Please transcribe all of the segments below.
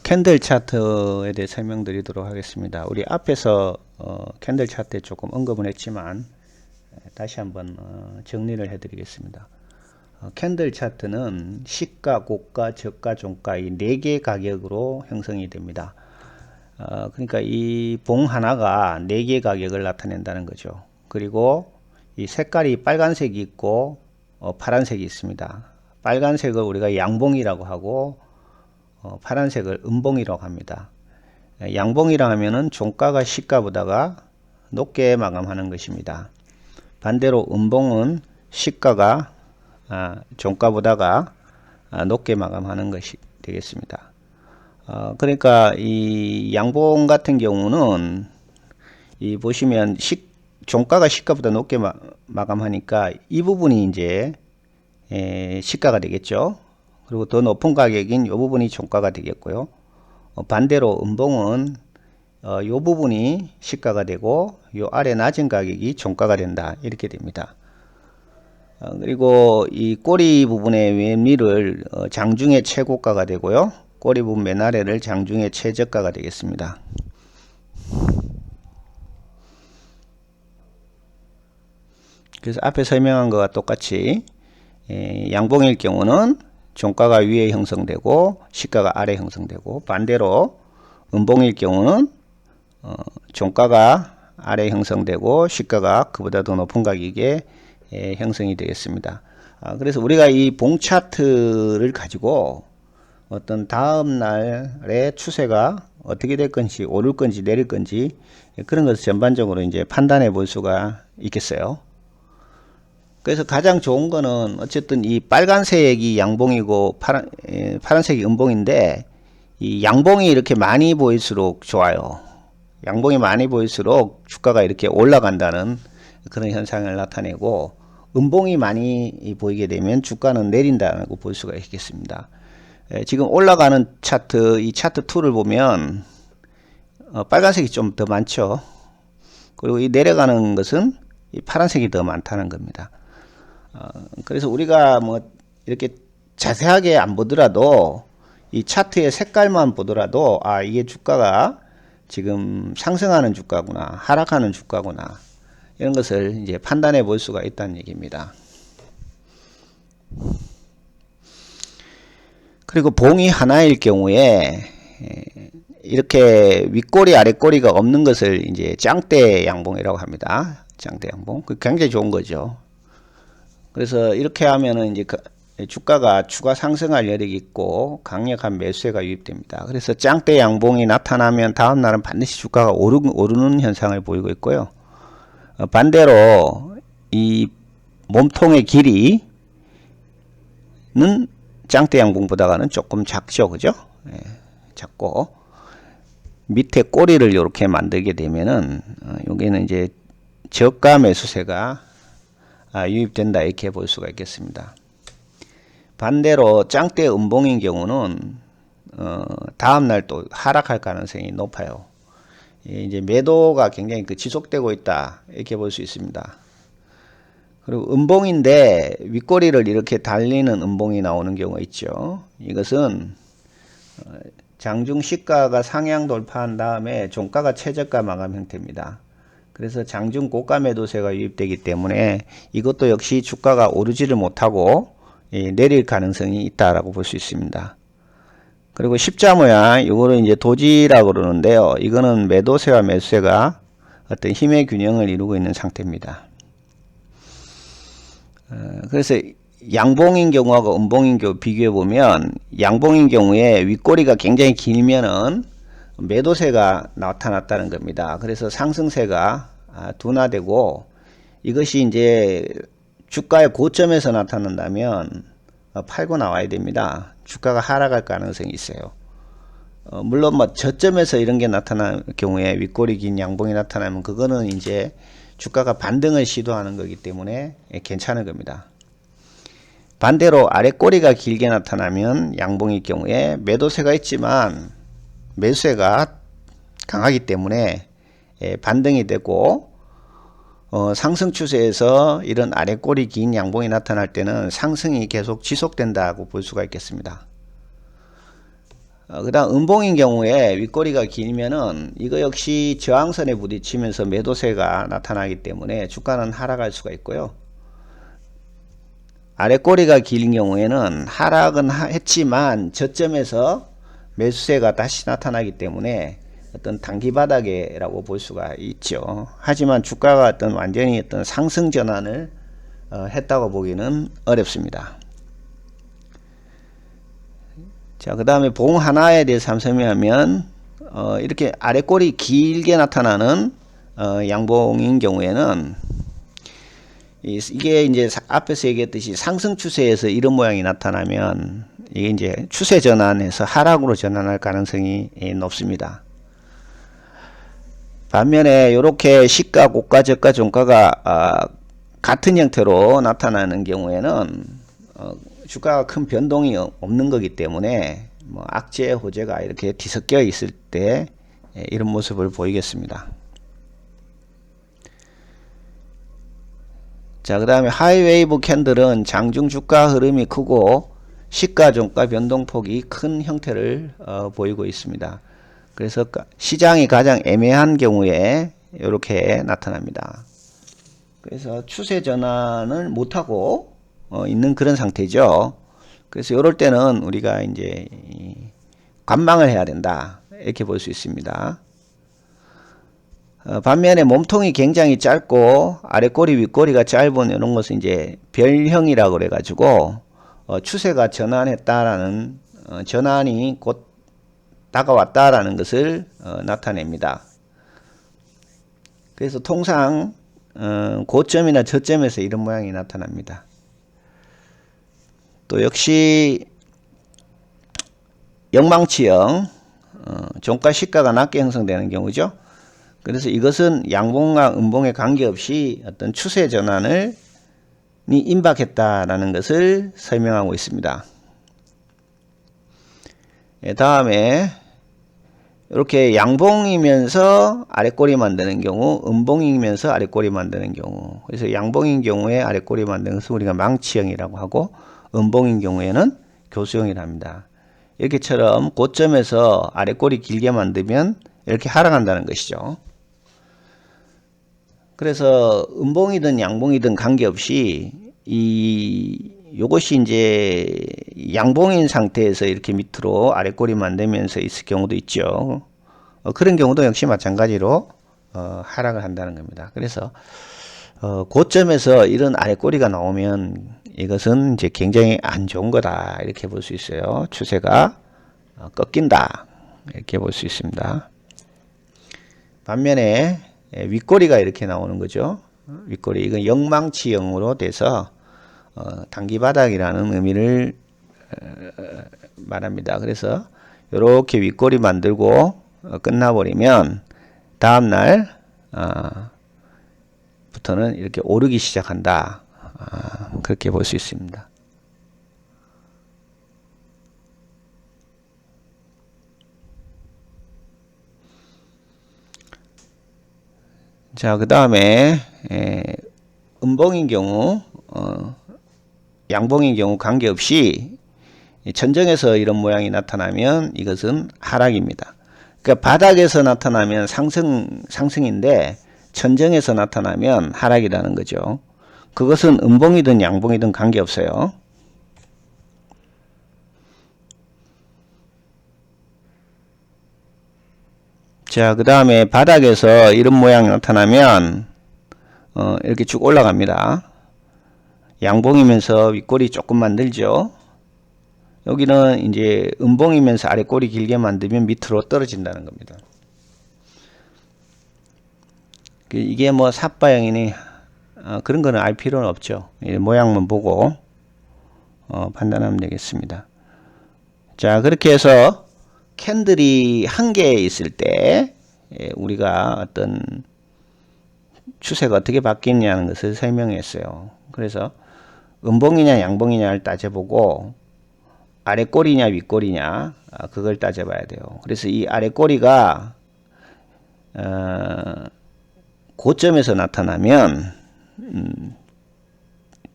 캔들 차트에 대해 설명드리도록 하겠습니다. 우리 앞에서 캔들 차트에 조금 언급을 했지만 다시 한번 정리를 해드리겠습니다. 캔들 차트는 시가, 고가, 저가, 종가 이 4개 가격으로 형성이 됩니다. 그러니까 이 봉 하나가 4개 가격을 나타낸다는 거죠. 그리고 이 색깔이 빨간색이 있고 파란색이 있습니다. 빨간색을 우리가 양봉이라고 하고 파란색을 음봉이라고 합니다. 양봉이라 하면은 종가가 시가보다가 높게 마감하는 것입니다. 반대로 음봉은 시가가 종가보다가 높게 마감하는 것이 되겠습니다. 그러니까 이 양봉 같은 경우는 이 보시면 종가가 시가보다 높게 마감하니까 이 부분이 이제 시가가 되겠죠. 그리고 더 높은 가격인 이 부분이 종가가 되겠고요. 반대로 음봉은 이 부분이 시가가 되고 이 아래 낮은 가격이 종가가 된다, 이렇게 됩니다. 그리고 이 꼬리 부분의 왼위를 장중의 최고가가 되고요, 꼬리 부분 맨 아래를 장중의 최저가가 되겠습니다. 그래서 앞에 설명한 것과 똑같이 양봉일 경우는 종가가 위에 형성되고 시가가 아래 형성되고, 반대로 음봉일 경우는 종가가 아래 형성되고 시가가 그보다 더 높은 가격에 형성이 되겠습니다. 그래서 우리가 이 봉 차트를 가지고 어떤 다음 날의 추세가 어떻게 될 건지, 오를 건지 내릴 건지, 그런 것을 전반적으로 이제 판단해 볼 수가 있겠어요. 그래서 가장 좋은 거는 어쨌든 이 빨간색이 양봉이고 파란색이 음봉인데, 이 양봉이 이렇게 많이 보일수록 좋아요. 양봉이 많이 보일수록 주가가 이렇게 올라간다는 그런 현상을 나타내고, 음봉이 많이 보이게 되면 주가는 내린다고 볼 수가 있겠습니다. 지금 올라가는 차트, 이 차트 2를 보면 빨간색이 좀 더 많죠. 그리고 이 내려가는 것은 이 파란색이 더 많다는 겁니다. 그래서 우리가 뭐 이렇게 자세하게 안 보더라도 이 차트의 색깔만 보더라도 이게 주가가 지금 상승하는 주가구나, 하락하는 주가구나, 이런 것을 이제 판단해 볼 수가 있다는 얘기입니다. 그리고 봉이 하나일 경우에 이렇게 윗꼬리 아랫꼬리가 없는 것을 이제 짱대 양봉이라고 합니다. 짱대 양봉. 그 굉장히 좋은 거죠. 그래서 이렇게 하면은 이제 주가가 추가 상승할 여력이 있고 강력한 매수세가 유입됩니다. 그래서 짱대 양봉이 나타나면 다음 날은 반드시 주가가 오르는 현상을 보이고 있고요. 반대로 이 몸통의 길이는 짱대 양봉보다는 조금 작죠, 그죠? 작고, 밑에 꼬리를 이렇게 만들게 되면은 여기는 이제 저가 매수세가 유입된다, 이렇게 볼 수가 있겠습니다. 반대로 짱대 음봉인 경우는 다음날 또 하락할 가능성이 높아요. 이제 매도가 굉장히 지속되고 있다, 이렇게 볼 수 있습니다. 그리고 음봉인데 윗꼬리를 이렇게 달리는 음봉이 나오는 경우가 있죠. 이것은 장중 시가가 상향 돌파한 다음에 종가가 최저가 마감 형태입니다. 그래서 장중 고가 매도세가 유입되기 때문에 이것도 역시 주가가 오르지를 못하고 내릴 가능성이 있다라고 볼 수 있습니다. 그리고 십자 모양, 이거를 이제 도지라고 그러는데요. 이거는 매도세와 매수세가 어떤 힘의 균형을 이루고 있는 상태입니다. 그래서 양봉인 경우하고 음봉인 경우 비교해 보면, 양봉인 경우에 윗꼬리가 굉장히 길면은 매도세가 나타났다는 겁니다. 그래서 상승세가 둔화되고, 이것이 이제 주가의 고점에서 나타난다면 팔고 나와야 됩니다. 주가가 하락할 가능성이 있어요. 물론 뭐 저점에서 이런 게 나타날 경우에 윗꼬리 긴 양봉이 나타나면 그거는 이제 주가가 반등을 시도하는 거기 때문에 괜찮은 겁니다. 반대로 아랫꼬리가 길게 나타나면 양봉일 경우에 매도세가 있지만 매수세가 강하기 때문에 반등이 되고, 상승 추세에서 이런 아랫꼬리 긴 양봉이 나타날 때는 상승이 계속 지속된다고 볼 수가 있겠습니다. 그다음 음봉인 경우에 윗꼬리가 길면은 이거 역시 저항선에 부딪히면서 매도세가 나타나기 때문에 주가는 하락할 수가 있고요. 아랫꼬리가 긴 경우에는 하락은 했지만 저점에서 매수세가 다시 나타나기 때문에 어떤 단기 바닥이라고 볼 수가 있죠. 하지만 주가가 어떤 완전히 어떤 상승 전환을 했다고 보기는 어렵습니다. 자, 그 다음에 봉 하나에 대해서 한번 설명하면 이렇게 아랫꼬리 길게 나타나는 양봉인 경우에는 이게 이제 앞에서 얘기했듯이 상승 추세에서 이런 모양이 나타나면 이게 이제 추세 전환에서 하락으로 전환할 가능성이 높습니다. 반면에 이렇게 시가, 고가, 저가, 종가가 같은 형태로 나타나는 경우에는 주가가 큰 변동이 없는 거기 때문에 뭐 악재, 호재가 이렇게 뒤섞여 있을 때 이런 모습을 보이겠습니다. 자, 그 다음에 하이웨이브 캔들은 장중 주가 흐름이 크고 시가, 종가 변동폭이 큰 형태를 보이고 있습니다. 그래서 시장이 가장 애매한 경우에 이렇게 나타납니다. 그래서 추세 전환을 못하고 있는 그런 상태죠. 그래서 이럴 때는 우리가 이제 관망을 해야 된다, 이렇게 볼 수 있습니다. 반면에 몸통이 굉장히 짧고 아랫꼬리 윗꼬리가 짧은 이런 것은 이제 별형이라고 그래 가지고 추세가 전환했다라는 전환이 곧 다가왔다라는 것을 나타냅니다. 그래서 통상 고점이나 저점에서 이런 모양이 나타납니다. 또 역시 영망치형 종가 시가가 낮게 형성되는 경우죠. 그래서 이것은 양봉과 음봉에 관계없이 어떤 추세 전환을 임박했다라는 것을 설명하고 있습니다. 다음에 이렇게 양봉이면서 아랫꼬리 만드는 경우, 음봉이면서 아랫꼬리 만드는 경우. 그래서 양봉인 경우에 아랫꼬리 만드는 것을 우리가 망치형이라고 하고, 음봉인 경우에는 교수형이라 합니다. 이렇게처럼 고점에서 아랫꼬리 길게 만들면 이렇게 하락한다는 것이죠. 그래서 음봉이든 양봉이든 관계없이 요것이 이제 양봉인 상태에서 이렇게 밑으로 아랫꼬리 만들면서 있을 경우도 있죠. 그런 경우도 역시 마찬가지로 하락을 한다는 겁니다. 그래서 고점에서 이런 아랫꼬리가 나오면 이것은 이제 굉장히 안 좋은 거다, 이렇게 볼 수 있어요. 추세가 꺾인다, 이렇게 볼 수 있습니다. 반면에 윗꼬리가 이렇게 나오는 거죠. 윗꼬리, 이건 영망치형으로 돼서 단기 바닥이라는 의미를 말합니다. 그래서 이렇게 윗꼬리 만들고 끝나버리면 다음날 부터는 이렇게 오르기 시작한다, 그렇게 볼 수 있습니다. 자, 그 다음에 음봉인 경우, 양봉인 경우 관계없이 천정에서 이런 모양이 나타나면 이것은 하락입니다. 그러니까 바닥에서 나타나면 상승인데 천정에서 나타나면 하락이라는 거죠. 그것은 음봉이든 양봉이든 관계없어요. 자, 그 다음에 바닥에서 이런 모양이 나타나면 이렇게 쭉 올라갑니다. 양봉이면서 윗꼬리 조금 만들죠. 여기는 이제 음봉이면서 아랫꼬리 길게 만들면 밑으로 떨어진다는 겁니다. 이게 뭐 삿바형이니 그런 거는 알 필요는 없죠. 모양만 보고 판단하면 되겠습니다. 자, 그렇게 해서 캔들이 한 개 있을 때 우리가 어떤 추세가 어떻게 바뀌느냐는 것을 설명했어요. 그래서 음봉이냐 양봉이냐를 따져보고 아랫꼬리냐 윗꼬리냐 그걸 따져봐야 돼요. 그래서 이 아랫꼬리가 고점에서 나타나면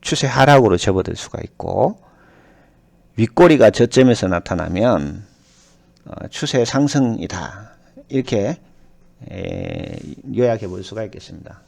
추세 하락으로 접어들 수가 있고, 윗꼬리가 저점에서 나타나면 추세 상승이다. 이렇게 요약해 볼 수가 있겠습니다.